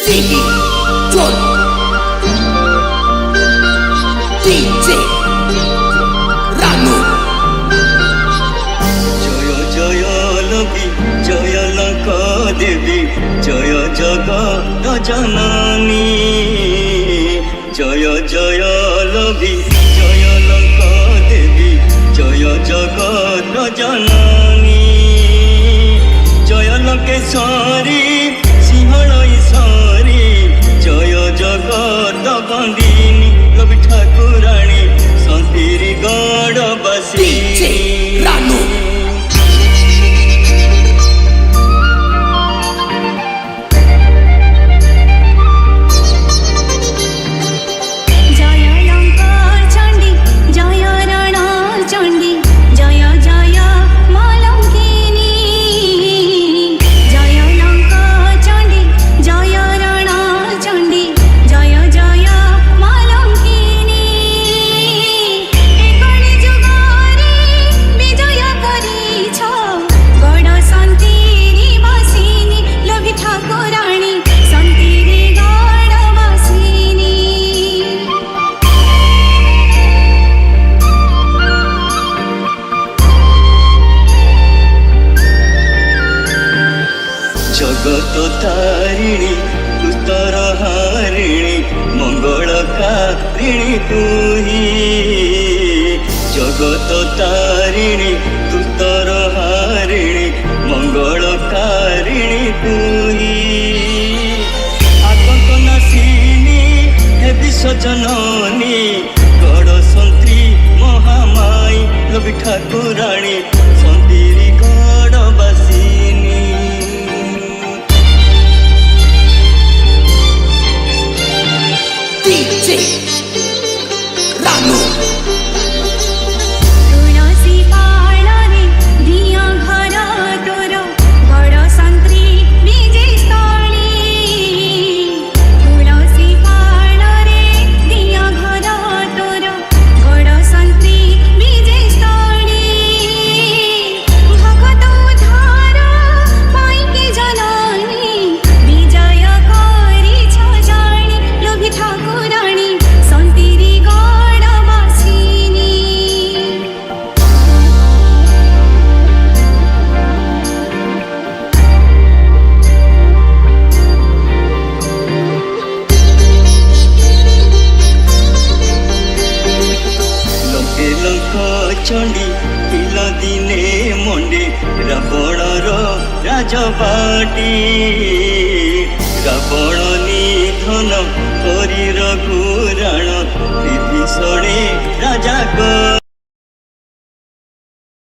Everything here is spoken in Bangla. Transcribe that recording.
Ziggy John DJ Ranu জয় জয় লবি জয় লঙ্ক দেবী জয় জগত জননী জয় জয় লবি জয় লঙ্ক দেবী জয় জগত জননী জয় লঙ্কেশ্বরী সিংহল ঈশ্বরী জয় জগত বন্দিনী লবি ঠাকুরাণী শান্তির গড়বাসী DJ Ranu জগত তারিণী উত্তর হারিণী মঙ্গলকারিণী তুহি জগত তারিণী উত্তর হারিণী মঙ্গলকারিণী তুহি আতঙ্ক নাশিনী হে বিশ্বজননী গড়সন্ত্রী মহামাই লবি ঠাকুরাণী শান্তির গড়বাসিনী DJ Ranu চণ্ডী পিলা দিনে মন্ডে রাবণর রাজবাটি রাবণ নিধন করি রঘুরাণী